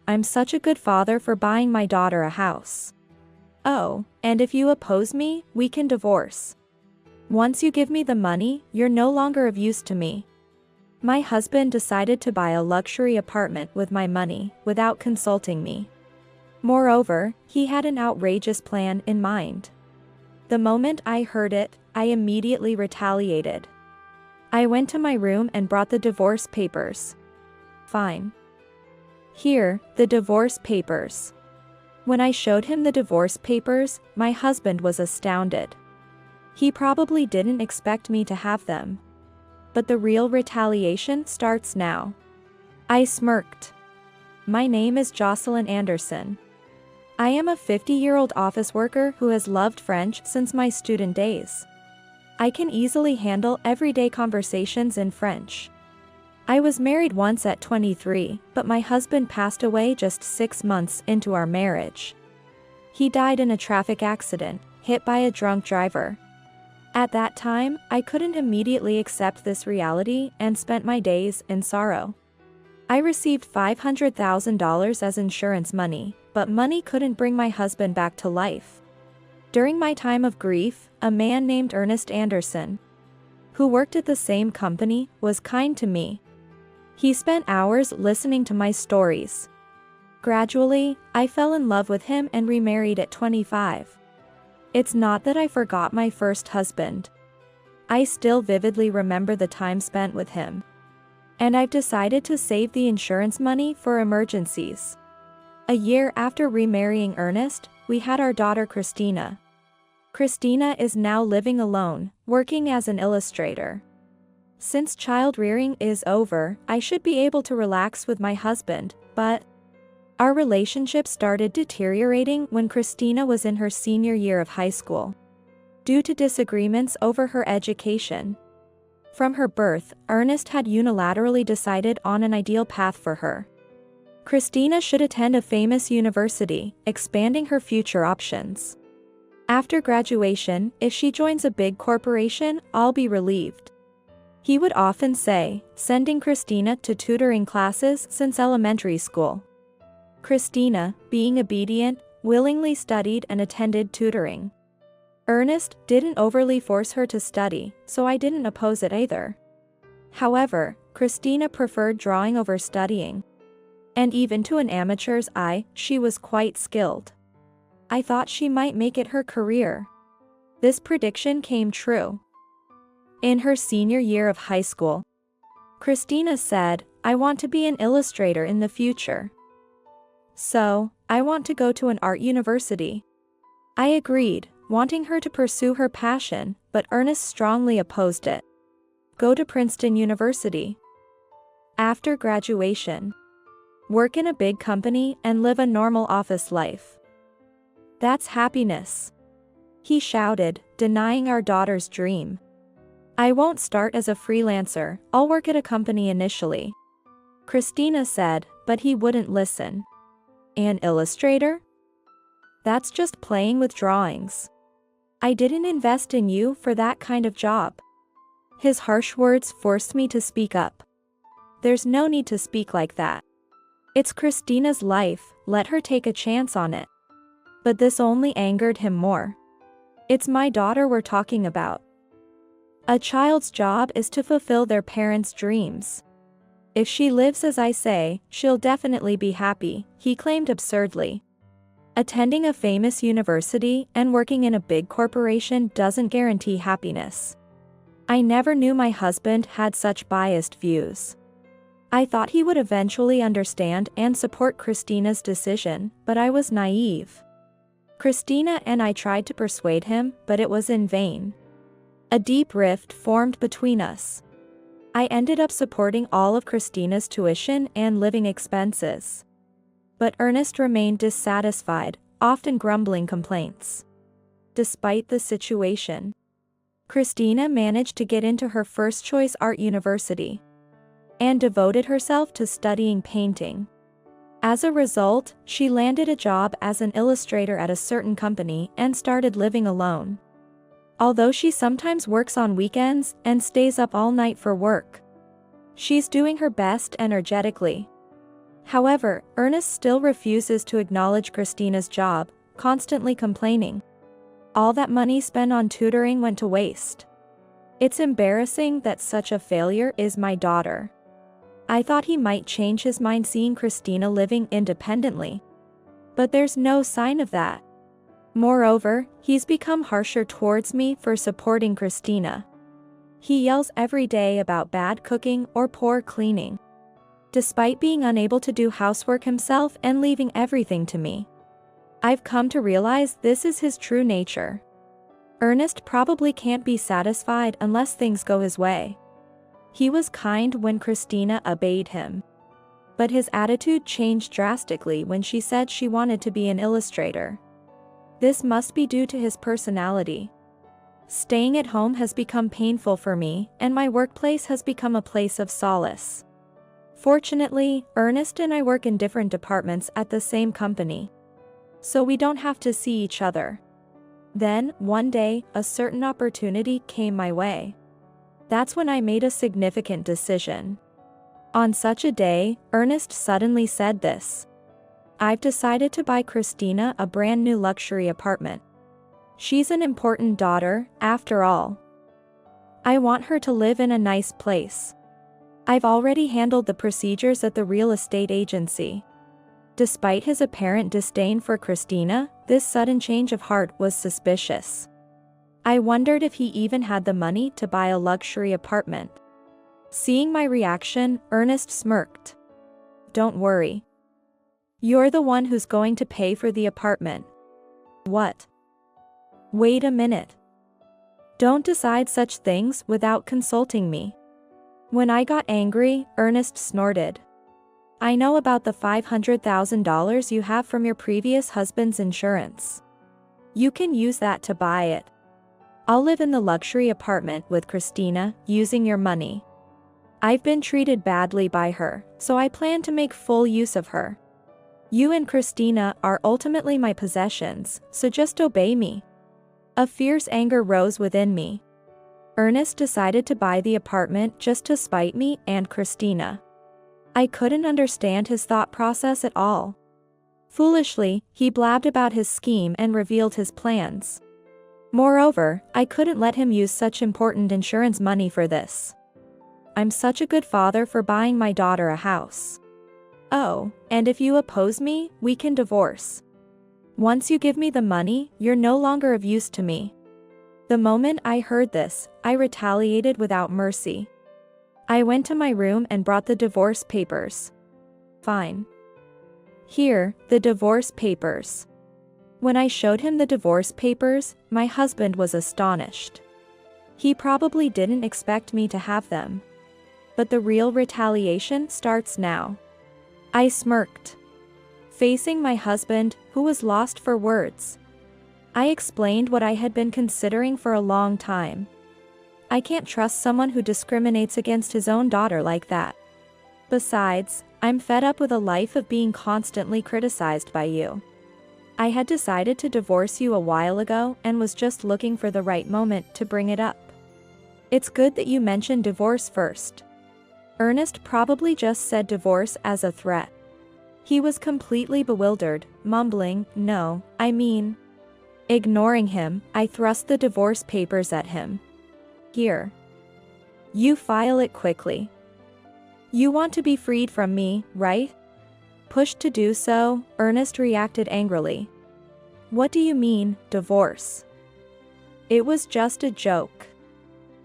I'm such a good father for buying my daughter a house. Oh, and if you oppose me, we can divorce. Once you give me the money, you're no longer of use to me. My husband decided to buy a luxury apartment with my money, without consulting me. Moreover, he had an outrageous plan in mind. The moment I heard it, I immediately retaliated. I went to my room and brought the divorce papers. Fine. Here, the divorce papers. When I showed him the divorce papers, my husband was astounded. He probably didn't expect me to have them. But the real retaliation starts now. I smirked. My name is Jocelyn Anderson. I am a 50-year-old office worker who has loved French since my student days. I can easily handle everyday conversations in French. I was married once at 23, but my husband passed away just 6 months into our marriage. He died in a traffic accident, hit by a drunk driver. At that time, I couldn't immediately accept this reality and spent my days in sorrow. I received $500,000 as insurance money, but money couldn't bring my husband back to life. During my time of grief, a man named Ernest Anderson, who worked at the same company, was kind to me. He spent hours listening to my stories. Gradually, I fell in love with him and remarried at 25. It's not that I forgot my first husband. I still vividly remember the time spent with him. And I've decided to save the insurance money for emergencies. A year after remarrying Ernest, we had our daughter Christina. Christina is now living alone, working as an illustrator. Since child rearing is over, I should be able to relax with my husband, but our relationship started deteriorating when Christina was in her senior year of high school, due to disagreements over her education. From her birth, Ernest had unilaterally decided on an ideal path for her. Christina should attend a famous university, expanding her future options. After graduation, if she joins a big corporation, I'll be relieved. He would often say, sending Christina to tutoring classes since elementary school. Christina, being obedient, willingly studied and attended tutoring. Ernest didn't overly force her to study, so I didn't oppose it either. However, Christina preferred drawing over studying. And even to an amateur's eye, she was quite skilled. I thought she might make it her career. This prediction came true. In her senior year of high school, Christina said, "I want to be an illustrator in the future. So, I want to go to an art university." I agreed, wanting her to pursue her passion, but Ernest strongly opposed it. Go to Princeton University. After graduation, work in a big company and live a normal office life. That's happiness, he shouted, denying our daughter's dream. I won't start as a freelancer, I'll work at a company initially, Christina said, but he wouldn't listen. An illustrator? That's just playing with drawings. I didn't invest in you for that kind of job. His harsh words forced me to speak up. There's no need to speak like that. It's Christina's life, let her take a chance on it. But this only angered him more. It's my daughter we're talking about. A child's job is to fulfill their parents' dreams. If she lives as I say, she'll definitely be happy, he claimed absurdly. Attending a famous university and working in a big corporation doesn't guarantee happiness. I never knew my husband had such biased views. I thought he would eventually understand and support Christina's decision, but I was naive. Christina and I tried to persuade him, but it was in vain. A deep rift formed between us. I ended up supporting all of Christina's tuition and living expenses. But Ernest remained dissatisfied, often grumbling complaints. Despite the situation, Christina managed to get into her first choice art university and devoted herself to studying painting. As a result, she landed a job as an illustrator at a certain company and started living alone. Although she sometimes works on weekends and stays up all night for work, she's doing her best energetically. However, Ernest still refuses to acknowledge Christina's job, constantly complaining. All that money spent on tutoring went to waste. It's embarrassing that such a failure is my daughter. I thought he might change his mind seeing Christina living independently. But there's no sign of that. Moreover, he's become harsher towards me for supporting Christina. He yells every day about bad cooking or poor cleaning, despite being unable to do housework himself and leaving everything to me. I've come to realize this is his true nature. Ernest probably can't be satisfied unless things go his way. He was kind when Christina obeyed him. But his attitude changed drastically when she said she wanted to be an illustrator. This must be due to his personality. Staying at home has become painful for me, and my workplace has become a place of solace. Fortunately, Ernest and I work in different departments at the same company, so we don't have to see each other. Then, one day, a certain opportunity came my way. That's when I made a significant decision. On such a day, Ernest suddenly said this: "I've decided to buy Christina a brand new luxury apartment. She's an important daughter, after all. I want her to live in a nice place. I've already handled the procedures at the real estate agency." Despite his apparent disdain for Christina, this sudden change of heart was suspicious. I wondered if he even had the money to buy a luxury apartment. Seeing my reaction, Ernest smirked. "Don't worry. You're the one who's going to pay for the apartment." What? Wait a minute. Don't decide such things without consulting me. When I got angry, Ernest snorted. "I know about the $500,000 you have from your previous husband's insurance. You can use that to buy it. I'll live in the luxury apartment with Christina, using your money. I've been treated badly by her, so I plan to make full use of her. You and Christina are ultimately my possessions, so just obey me." A fierce anger rose within me. Ernest decided to buy the apartment just to spite me and Christina. I couldn't understand his thought process at all. Foolishly, he blabbed about his scheme and revealed his plans. Moreover, I couldn't let him use such important insurance money for this. I'm such a good father for buying my daughter a house. Oh, and if you oppose me, we can divorce. Once you give me the money, you're no longer of use to me. The moment I heard this, I retaliated without mercy. I went to my room and brought the divorce papers. Fine. Here, the divorce papers. When I showed him the divorce papers, my husband was astonished. He probably didn't expect me to have them. But the real retaliation starts now. I smirked, facing my husband, who was lost for words. I explained what I had been considering for a long time. I can't trust someone who discriminates against his own daughter like that. Besides, I'm fed up with a life of being constantly criticized by you. I had decided to divorce you a while ago and was just looking for the right moment to bring it up. It's good that you mentioned divorce first. Ernest probably just said divorce as a threat. He was completely bewildered, mumbling, "No, I mean..." Ignoring him, I thrust the divorce papers at him. "Here. You file it quickly. You want to be freed from me, right?" Pushed to do so, Ernest reacted angrily. "What do you mean, divorce? It was just a joke.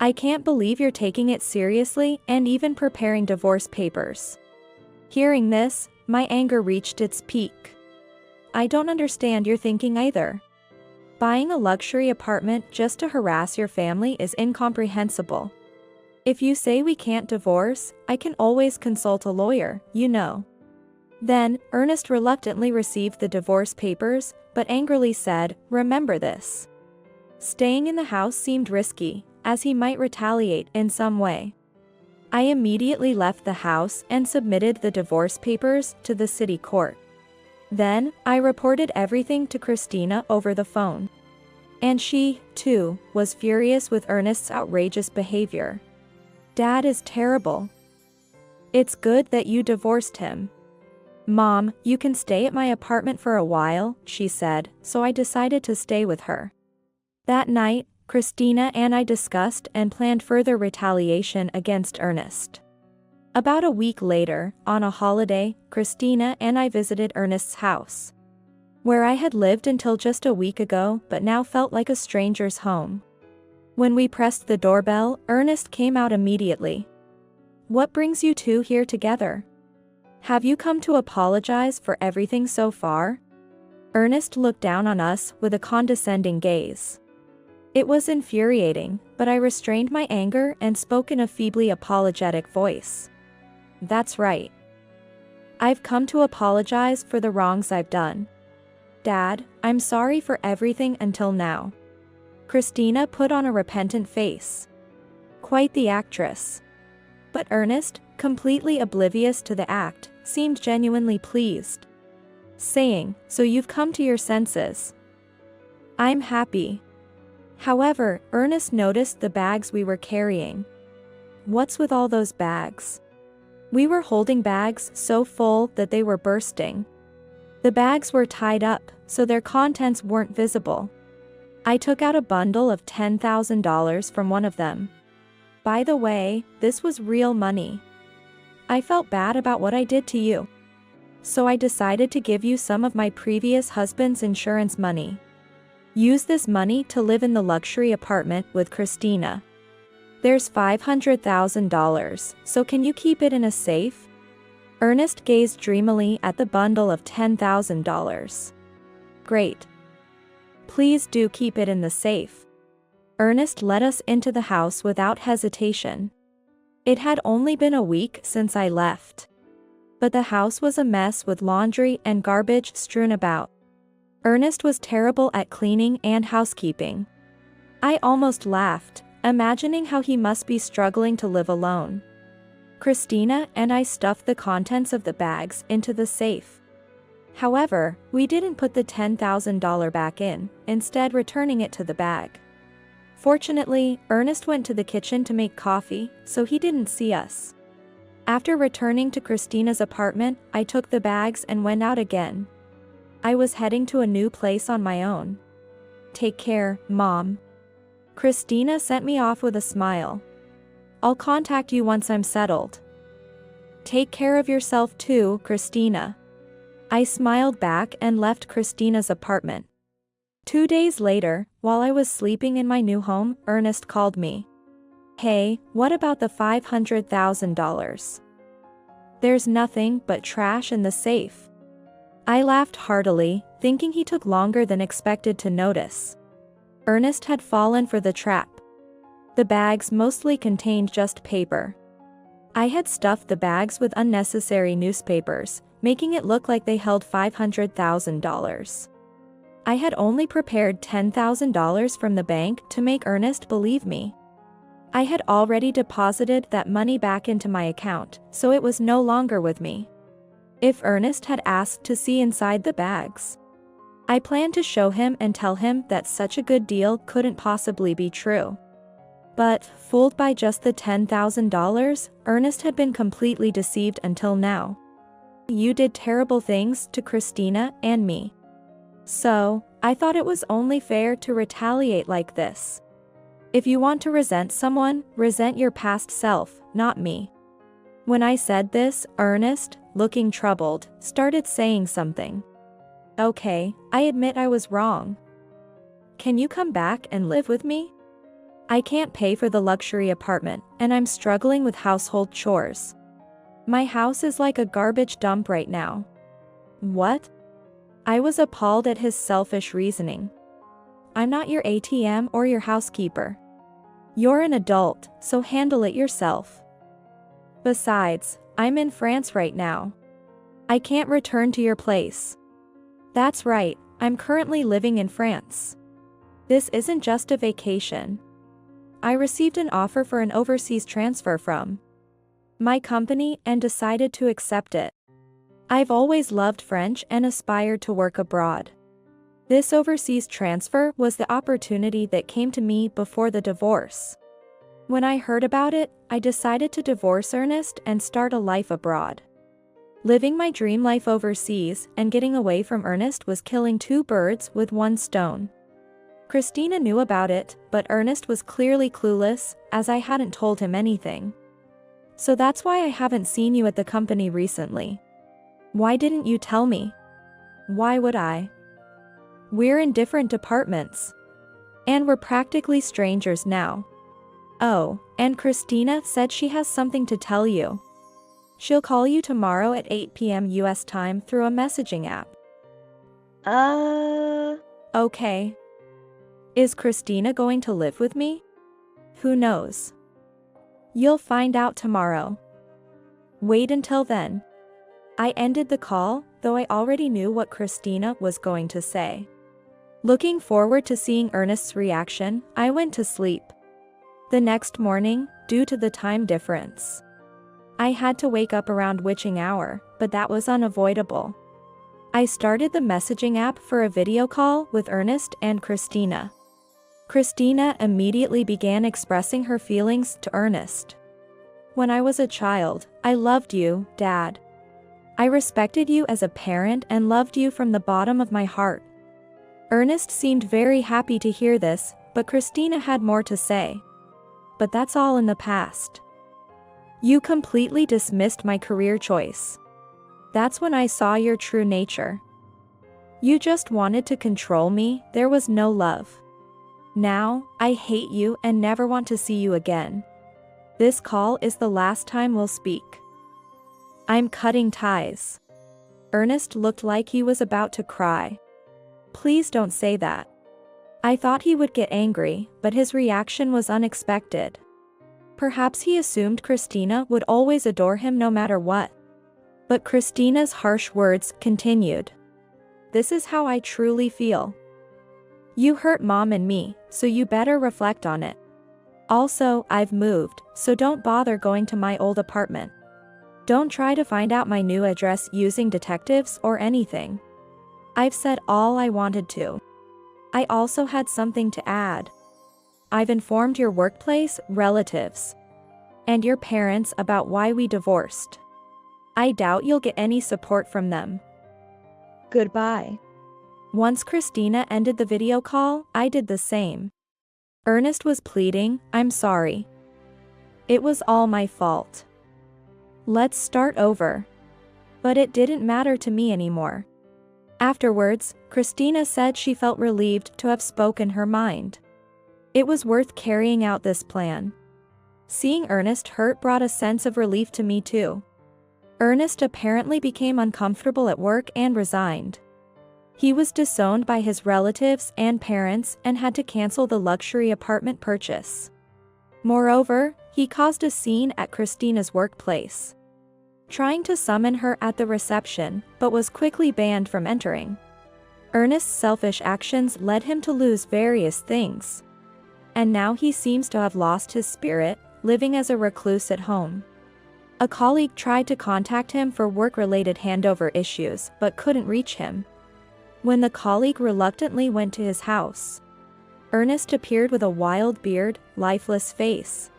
I can't believe you're taking it seriously and even preparing divorce papers." Hearing this, my anger reached its peak. "I don't understand your thinking either. Buying a luxury apartment just to harass your family is incomprehensible. If you say we can't divorce, I can always consult a lawyer, you know." Then, Ernest reluctantly received the divorce papers, but angrily said, "Remember this. Staying in the house seemed risky, as he might retaliate in some way." I immediately left the house and submitted the divorce papers to the city court. Then, I reported everything to Christina over the phone. And she, too, was furious with Ernest's outrageous behavior. "Dad is terrible. It's good that you divorced him. "Mom, you can stay at my apartment for a while," she said, so I decided to stay with her. That night, Christina and I discussed and planned further retaliation against Ernest. About a week later, on a holiday, Christina and I visited Ernest's house, where I had lived until just a week ago but now felt like a stranger's home. When we pressed the doorbell, Ernest came out immediately. "What brings you two here together? Have you come to apologize for everything so far?" Ernest looked down on us with a condescending gaze. It was infuriating, but I restrained my anger and spoke in a feebly apologetic voice. "That's right. I've come to apologize for the wrongs I've done. Dad, I'm sorry for everything until now." Christina put on a repentant face. Quite the actress. But Ernest, completely oblivious to the act, seemed genuinely pleased, saying, "So you've come to your senses. I'm happy." However, Ernest noticed the bags we were carrying. "What's with all those bags?" We were holding bags so full that they were bursting. The bags were tied up, so their contents weren't visible. I took out a bundle of $10,000 from one of them. By the way, this was real money. I felt bad about what I did to you, so I decided to give you some of my previous husband's insurance money. Use this money to live in the luxury apartment with Christina. There's $500,000, so can you keep it in a safe?" Ernest gazed dreamily at the bundle of $10,000. "Great. Please do keep it in the safe." Ernest led us into the house without hesitation. It had only been a week since I left, but the house was a mess with laundry and garbage strewn about. Ernest was terrible at cleaning and housekeeping. I almost laughed, imagining how he must be struggling to live alone. Christina and I stuffed the contents of the bags into the safe. However, we didn't put the $10,000 back in, instead returning it to the bag. Fortunately, Ernest went to the kitchen to make coffee, so he didn't see us. After returning to Christina's apartment, I took the bags and went out again. I was heading to a new place on my own. "Take care, Mom." Christina sent me off with a smile. "I'll contact you once I'm settled." "Take care of yourself too, Christina." I smiled back and left Christina's apartment. 2 days later, while I was sleeping in my new home, Ernest called me. "Hey, what about the $500,000? There's nothing but trash in the safe." I laughed heartily, thinking he took longer than expected to notice. Ernest had fallen for the trap. The bags mostly contained just paper. I had stuffed the bags with unnecessary newspapers, making it look like they held $500,000. I had only prepared $10,000 from the bank to make Ernest believe me. I had already deposited that money back into my account, so it was no longer with me. If Ernest had asked to see inside the bags, I planned to show him and tell him that such a good deal couldn't possibly be true. But, fooled by just the $10,000, Ernest had been completely deceived until now. "You did terrible things to Christina and me. So, I thought it was only fair to retaliate like this. If you want to resent someone, resent your past self, not me." When I said this, Ernest, looking troubled, started saying something. "Okay, I admit I was wrong. Can you come back and live with me? I can't pay for the luxury apartment, and I'm struggling with household chores. My house is like a garbage dump right now." "What?" I was appalled at his selfish reasoning. "I'm not your ATM or your housekeeper. You're an adult, so handle it yourself. Besides, I'm in France right now. I can't return to your place." "That's right, I'm currently living in France. This isn't just a vacation. I received an offer for an overseas transfer from my company and decided to accept it. I've always loved French and aspired to work abroad. This overseas transfer was the opportunity that came to me before the divorce. When I heard about it, I decided to divorce Ernest and start a life abroad. Living my dream life overseas and getting away from Ernest was killing two birds with one stone. Christina knew about it, but Ernest was clearly clueless, as I hadn't told him anything. So that's why I haven't seen you at the company recently. Why didn't you tell me? Why would I? We're in different departments. And we're practically strangers now. Oh, and Christina said she has something to tell you. She'll call you tomorrow at 8 p.m. US time through a messaging app. Okay. Is Christina going to live with me? Who knows? You'll find out tomorrow. Wait until then. I ended the call, though I already knew what Christina was going to say. Looking forward to seeing Ernest's reaction, I went to sleep. The next morning, due to the time difference, I had to wake up around witching hour, but that was unavoidable. I started the messaging app for a video call with Ernest and Christina. Christina immediately began expressing her feelings to Ernest. When I was a child, I loved you, Dad. I respected you as a parent and loved you from the bottom of my heart. Ernest seemed very happy to hear this, but Christina had more to say. But that's all in the past. You completely dismissed my career choice. That's when I saw your true nature. You just wanted to control me, there was no love. Now, I hate you and never want to see you again. This call is the last time we'll speak. I'm cutting ties. Ernest looked like he was about to cry. Please don't say that. I thought he would get angry, but his reaction was unexpected. Perhaps he assumed Christina would always adore him no matter what. But Christina's harsh words continued. This is how I truly feel. You hurt Mom and me, so you better reflect on it. Also, I've moved, so don't bother going to my old apartment. Don't try to find out my new address using detectives or anything. I've said all I wanted to. I also had something to add. I've informed your workplace, relatives, and your parents about why we divorced. I doubt you'll get any support from them. Goodbye. Once Christina ended the video call, I did the same. Ernest was pleading, I'm sorry. It was all my fault. Let's start over. But it didn't matter to me anymore. Afterwards, Christina said she felt relieved to have spoken her mind. It was worth carrying out this plan. Seeing Ernest hurt brought a sense of relief to me too. Ernest apparently became uncomfortable at work and resigned. He was disowned by his relatives and parents and had to cancel the luxury apartment purchase. Moreover, he caused a scene at Christina's workplace, trying to summon her at the reception, but was quickly banned from entering. Ernest's selfish actions led him to lose various things. And now he seems to have lost his spirit, living as a recluse at home. A colleague tried to contact him for work-related handover issues, but couldn't reach him. When the colleague reluctantly went to his house, Ernest appeared with a wild beard, lifeless face,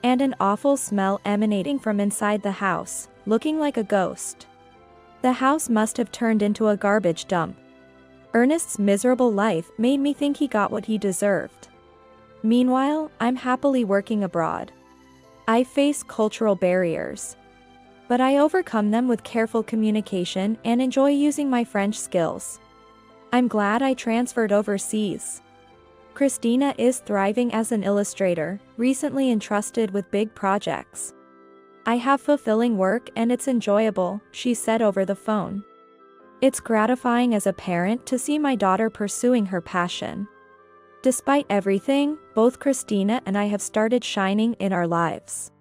and an awful smell emanating from inside the house, looking like a ghost. The house must have turned into a garbage dump. Ernest's miserable life made me think he got what he deserved. Meanwhile, I'm happily working abroad. I face cultural barriers, but I overcome them with careful communication and enjoy using my French skills. I'm glad I transferred overseas. Christina is thriving as an illustrator, recently entrusted with big projects. I have fulfilling work and it's enjoyable, she said over the phone. It's gratifying as a parent to see my daughter pursuing her passion. Despite everything, both Christina and I have started shining in our lives.